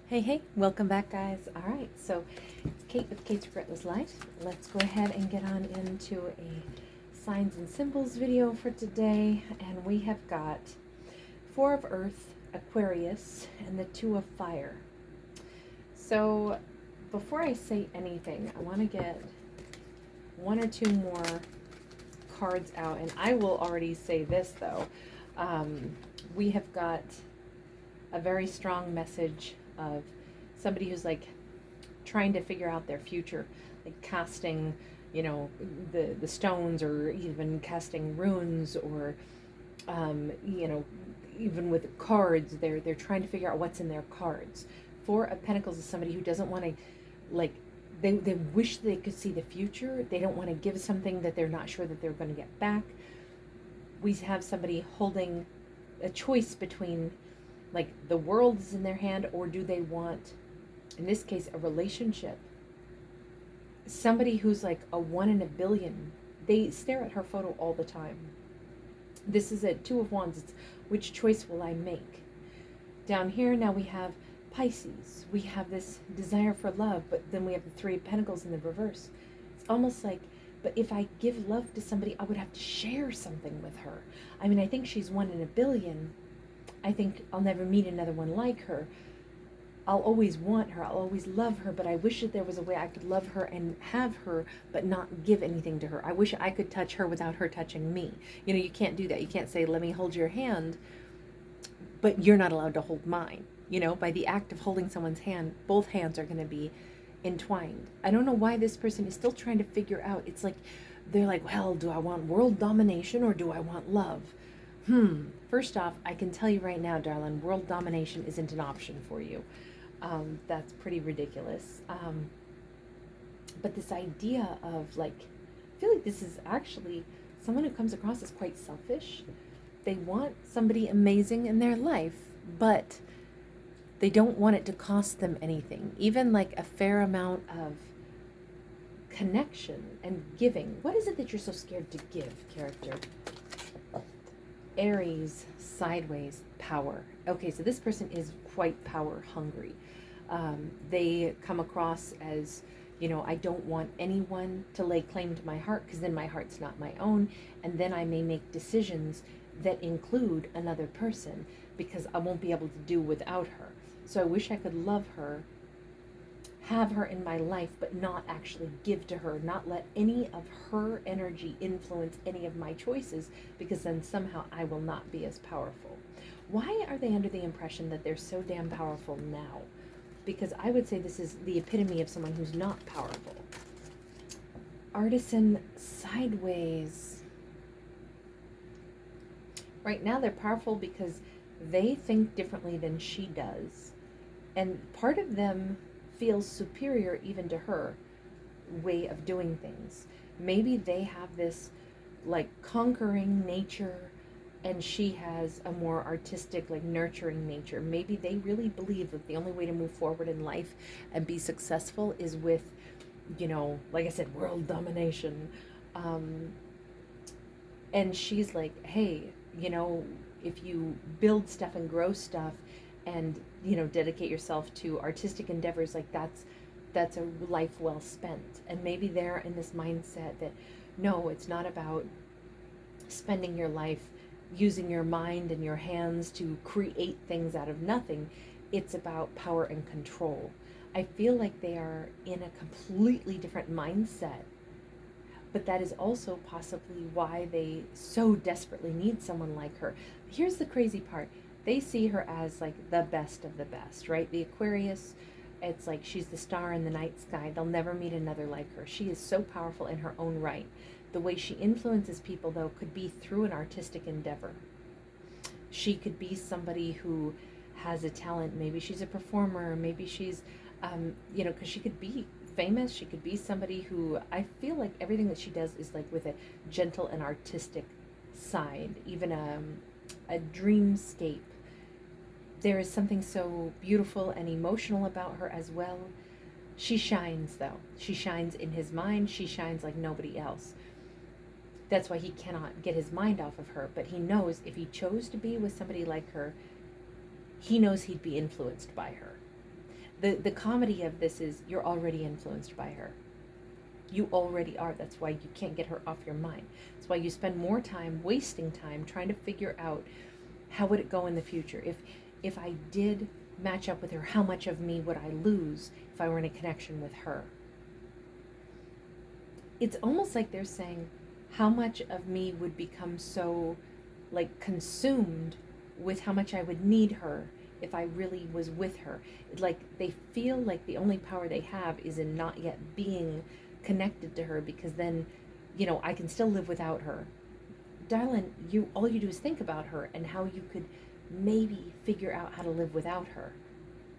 Hey, welcome back, guys. All right, so it's Kate with Kate's Regretless Life. Let's go ahead and get on into a signs and symbols video for today. And we have got 4 of Earth, Aquarius, and the 2 of Fire. So before I say anything, I want to get 1 or 2 more cards out. And I will already say this, though. We have got a very strong message of somebody who's like trying to figure out their future, like casting, the stones, or even casting runes, or even with cards, they're trying to figure out what's in their cards. 4 of Pentacles is somebody who doesn't want to, like, they wish they could see the future. They don't want to give something that they're not sure that they're going to get back. We have somebody holding a choice between, like, the world is in their hand, or do they want, in this case, a relationship. Somebody who's like a 1 in a billion. They stare at her photo all the time. This is a 2 of Wands. It's which choice will I make? Down here now we have Pisces. We have this desire for love, but then we have the 3 of Pentacles in the reverse. It's almost like, but if I give love to somebody, I would have to share something with her. I mean, I think she's 1 in a billion. I think I'll never meet another one like her. I'll always want her. I'll always love her, but I wish that there was a way I could love her and have her, but not give anything to her. I wish I could touch her without her touching me. You can't do that. You can't say, let me hold your hand, but you're not allowed to hold mine. By the act of holding someone's hand, both hands are going to be entwined. I don't know why this person is still trying to figure out. It's like, they're like, well, do I want world domination or do I want love? First off, I can tell you right now, darling, world domination isn't an option for you. That's pretty ridiculous. But this idea of, like, I feel like this is actually someone who comes across as quite selfish. They want somebody amazing in their life, but they don't want it to cost them anything. Even like a fair amount of connection and giving. What is it that you're so scared to give, character? Aries, sideways, power. Okay, so this person is quite power hungry. They come across as, I don't want anyone to lay claim to my heart, because then my heart's not my own, and then I may make decisions that include another person because I won't be able to do without her. So I wish I could love her, have her in my life, but not actually give to her, not let any of her energy influence any of my choices, because then somehow I will not be as powerful. Why are they under the impression that they're so damn powerful now? Because I would say this is the epitome of someone who's not powerful. Artisan, sideways. Right now they're powerful because they think differently than she does. And part of them feels superior even to her way of doing things. Maybe they have this, like, conquering nature, and she has a more artistic, like, nurturing nature. Maybe they really believe that the only way to move forward in life and be successful is with, like I said, world domination. And she's like, hey, if you build stuff and grow stuff and, dedicate yourself to artistic endeavors, like, that's a life well spent. And maybe they're in this mindset that, no, it's not about spending your life using your mind and your hands to create things out of nothing. It's about power and control. I feel like they are in a completely different mindset, but that is also possibly why they so desperately need someone like her. Here's the crazy part. They see her as, like, the best of the best, right? The Aquarius, it's like she's the star in the night sky. They'll never meet another like her. She is so powerful in her own right. The way she influences people, though, could be through an artistic endeavor. She could be somebody who has a talent. Maybe she's a performer. Maybe she's, because she could be famous. She could be somebody who, I feel like everything that she does is, like, with a gentle and artistic side, even a dreamscape. There is something so beautiful and emotional about her as well. She shines, though. She shines in his mind. She shines like nobody else. That's why he cannot get his mind off of her. But he knows if he chose to be with somebody like her, he knows he'd be influenced by her. The comedy of this is you're already influenced by her. You already are. That's why you can't get her off your mind. That's why you spend more time wasting time trying to figure out how would it go in the future. If I did match up with her, how much of me would I lose if I were in a connection with her? It's almost like they're saying, how much of me would become so like consumed with how much I would need her if I really was with her. Like they feel like the only power they have is in not yet being connected to her, because then, I can still live without her. Darling, all you do is think about her and how you could maybe figure out how to live without her,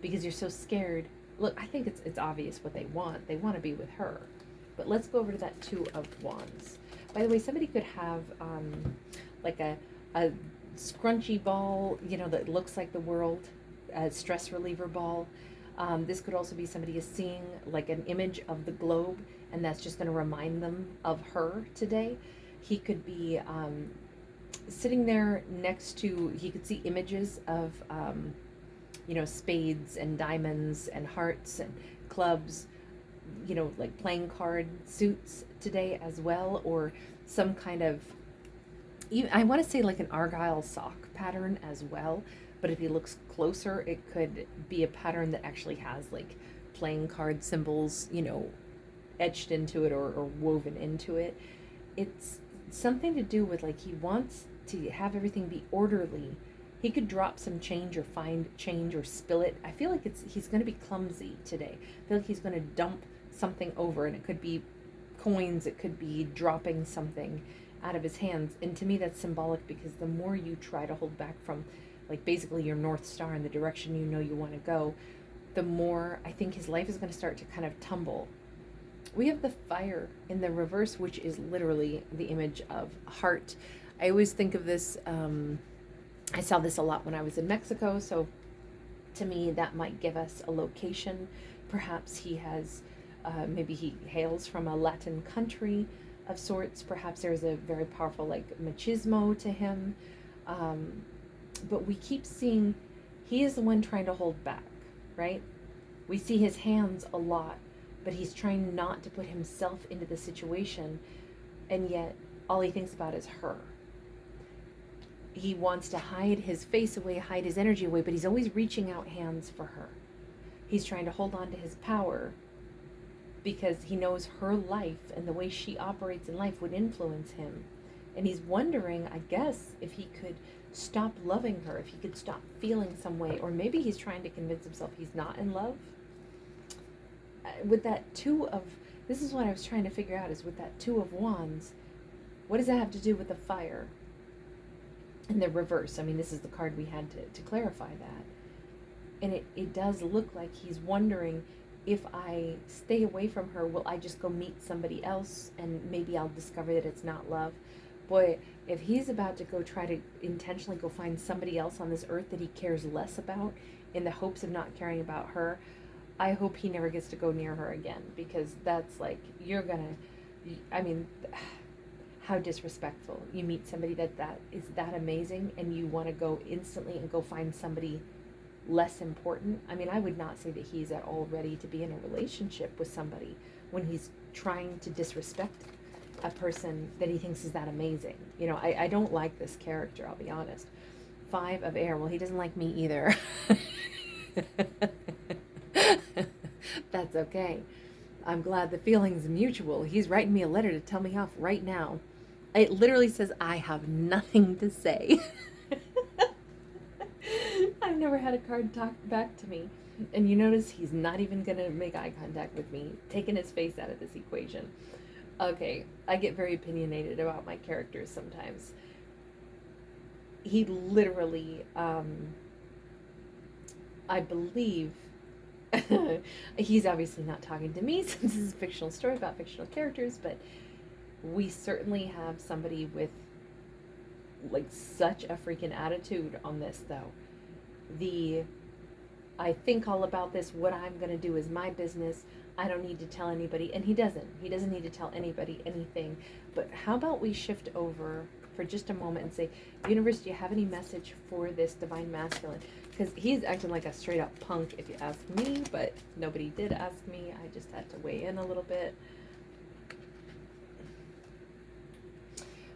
because you're so scared. Look, I think it's obvious what they want. They want to be with her. But let's go over to that Two of Wands. By the way, somebody could have like a scrunchy ball, that looks like the world, a stress reliever ball. This could also be somebody is seeing like an image of the globe, and that's just going to remind them of her today. He could be sitting there next to, he could see images of, spades and diamonds and hearts and clubs, like playing card suits today as well, or some kind of, I want to say like an argyle sock pattern as well. But if he looks closer, it could be a pattern that actually has like playing card symbols, etched into it or woven into it. It's something to do with like he wants to have everything be orderly. He could drop some change or find change or spill it. I feel like he's going to be clumsy today. I feel like he's going to dump something over, and it could be coins, it could be dropping something out of his hands. And to me that's symbolic, because the more you try to hold back from like basically your North Star in the direction you want to go, the more I think his life is going to start to kind of tumble. We have the Fire in the reverse, which is literally the image of heart. I always think of this, I saw this a lot when I was in Mexico, so to me that might give us a location. Perhaps he has, maybe he hails from a Latin country of sorts. Perhaps there's a very powerful like machismo to him. But we keep seeing he is the one trying to hold back, right? We see his hands a lot, but he's trying not to put himself into the situation, and yet all he thinks about is her. He wants to hide his face away, hide his energy away, but he's always reaching out hands for her. He's trying to hold on to his power because he knows her life and the way she operates in life would influence him. And he's wondering, I guess, if he could stop loving her, if he could stop feeling some way, or maybe he's trying to convince himself he's not in love. With that this is what I was trying to figure out, is with that Two of Wands, what does that have to do with the Fire in the reverse? I mean, this is the card we had to clarify that. And it does look like he's wondering, if I stay away from her, will I just go meet somebody else and maybe I'll discover that it's not love? Boy, if he's about to go try to intentionally go find somebody else on this earth that he cares less about in the hopes of not caring about her, I hope he never gets to go near her again, because that's like, how disrespectful. You meet somebody that is that amazing and you want to go instantly and go find somebody less important. I mean, I would not say that he's at all ready to be in a relationship with somebody when he's trying to disrespect a person that he thinks is that amazing. I don't like this character, I'll be honest. Five of Air, well, he doesn't like me either. That's okay. I'm glad the feeling's mutual. He's writing me a letter to tell me off right now. It literally says, I have nothing to say. I've never had a card talk back to me. And you notice he's not even going to make eye contact with me, taking his face out of this equation. Okay, I get very opinionated about my characters sometimes. He literally, I believe, he's obviously not talking to me since this is a fictional story about fictional characters, but we certainly have somebody with like such a freaking attitude on this, though. I think all about this, what I'm going to do is my business, I don't need to tell anybody, and he doesn't need to tell anybody anything. But how about we shift over for just a moment and say, universe, do you have any message for this divine masculine? because he's acting like a straight up punk if you ask me, but nobody did ask me. I just had to weigh in a little bit.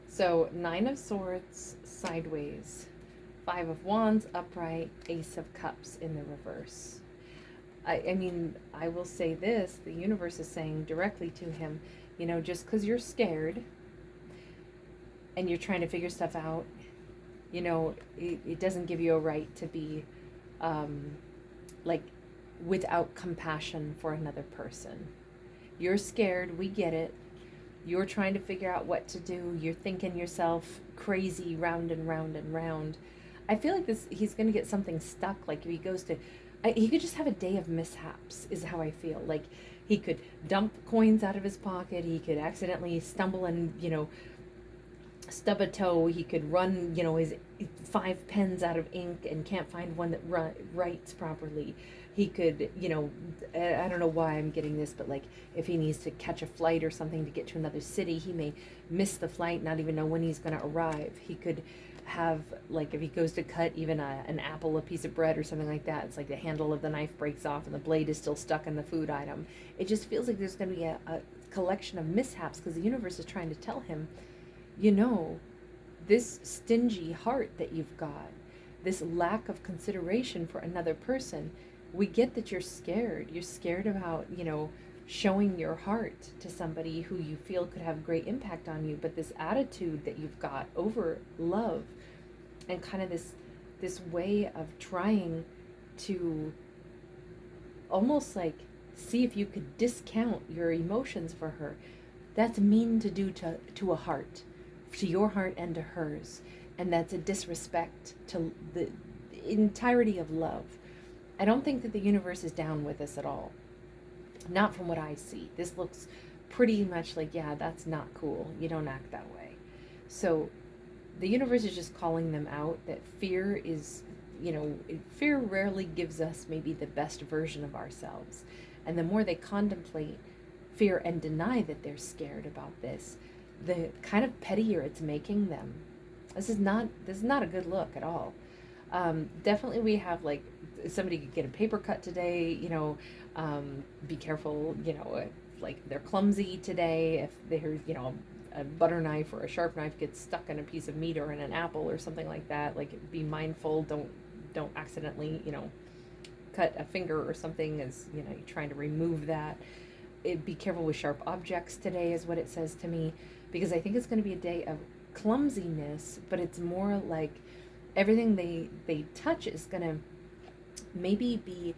So 9 of Swords sideways, 5 of Wands upright, Ace of Cups in the reverse. I mean, I will say this, the universe is saying directly to him, you know, just because you're scared and you're trying to figure stuff out, you know, it doesn't give you a right to be like without compassion for another person. You're scared, we get it. You're trying to figure out what to do. You're thinking yourself crazy round and round and round. I feel like he's going to get something stuck. Like if he goes to, he could just have a day of mishaps is how I feel. Like he could dump coins out of his pocket. He could accidentally stumble and, you know, stub a toe. He could run, you know, his 5 pens out of ink and can't find one that writes properly. He could, you know, I don't know why I'm getting this, but like if he needs to catch a flight or something to get to another city, he may miss the flight, not even know when he's going to arrive. He could have, like if he goes to cut even an apple, a piece of bread or something like that, it's like the handle of the knife breaks off and the blade is still stuck in the food item. It just feels like there's going to be a collection of mishaps because the universe is trying to tell him, you know, this stingy heart that you've got, this lack of consideration for another person, we get that you're scared. You're scared about, you know, showing your heart to somebody who you feel could have great impact on you. But this attitude that you've got over love and kind of this way of trying to almost like see if you could discount your emotions for her, that's mean to do to a heart, to your heart and to hers. And that's a disrespect to the entirety of love. I don't think that the universe is down with us at all. Not from what I see. This looks pretty much like, yeah, that's not cool. You don't act that way. So the universe is just calling them out that fear is, you know, fear rarely gives us maybe the best version of ourselves. And the more they contemplate fear and deny that they're scared about this, the kind of pettier it's making them. This is not a good look at all. Definitely we have like somebody could get a paper cut today, you know, be careful, you know, if like they're clumsy today, if they're, you know, a butter knife or a sharp knife gets stuck in a piece of meat or in an apple or something like that, like be mindful, don't accidentally, you know, cut a finger or something as, you know, you're trying to remove that. Be careful with sharp objects today is what it says to me, because I think it's going to be a day of clumsiness, but it's more like everything they touch is going to maybe be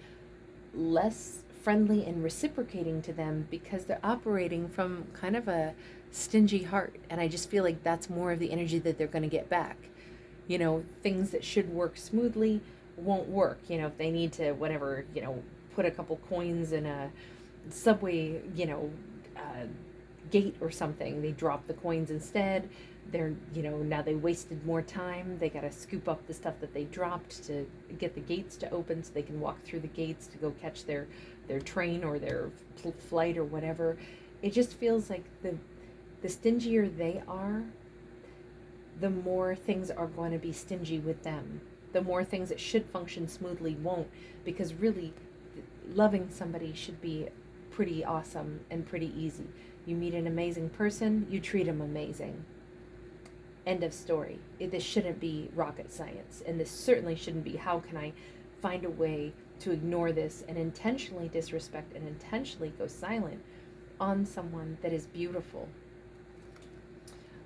less friendly and reciprocating to them because they're operating from kind of a stingy heart. And I just feel like that's more of the energy that they're going to get back. You know, things that should work smoothly won't work. You know, if they need to, whatever, you know, put a couple coins in a subway, you know, gate or something, they drop the coins instead. They're, you know, now they wasted more time. They got to scoop up the stuff that they dropped to get the gates to open so they can walk through the gates to go catch their train or their flight or whatever. It just feels like the stingier they are, the more things are going to be stingy with them. The more things that should function smoothly won't, because really loving somebody should be pretty awesome and pretty easy. You meet an amazing person, you treat them amazing. End of story. This shouldn't be rocket science, and this certainly shouldn't be, how can I find a way to ignore this and intentionally disrespect and intentionally go silent on someone that is beautiful.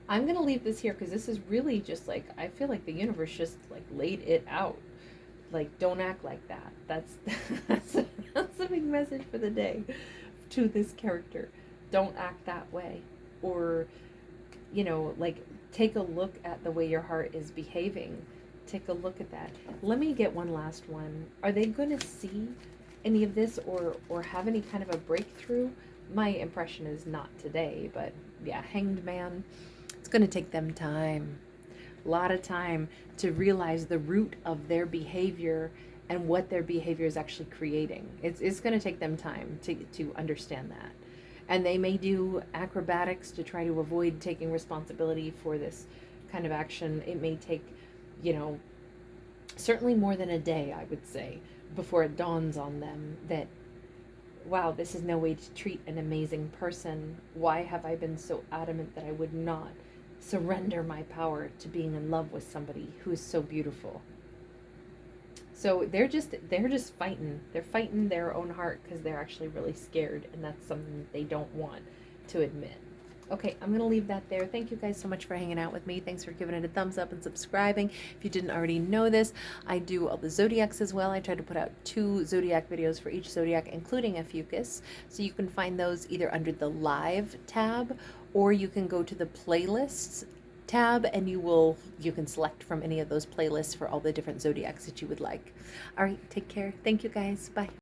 I'm going to leave this here because this is really just like, I feel like the universe just like laid it out. Like, don't act like that. That's a big message for the day to this character. Don't act that way. Or, you know, like, take a look at the way your heart is behaving. Take a look at that. Let me get one last one. Are they going to see any of this or have any kind of a breakthrough? My impression is not today, but yeah, Hanged Man. It's going to take them time. A lot of time to realize the root of their behavior and what their behavior is actually creating. It's going to take them time to understand that. And they may do acrobatics to try to avoid taking responsibility for this kind of action. It may take, you know, certainly more than a day, I would say, before it dawns on them that, wow, this is no way to treat an amazing person. Why have I been so adamant that I would not surrender my power to being in love with somebody who is so beautiful? So they're just fighting. They're fighting their own heart because they're actually really scared, and that's something that they don't want to admit. Okay, I'm going to leave that there. Thank you guys so much for hanging out with me. Thanks for giving it a thumbs up and subscribing. If you didn't already know this, I do all the zodiacs as well. I try to put out 2 zodiac videos for each zodiac, including Ophiuchus. So you can find those either under the live tab, or you can go to the playlists tab and you can select from any of those playlists for all the different zodiacs that you would like. All right, take care. Thank you guys. Bye.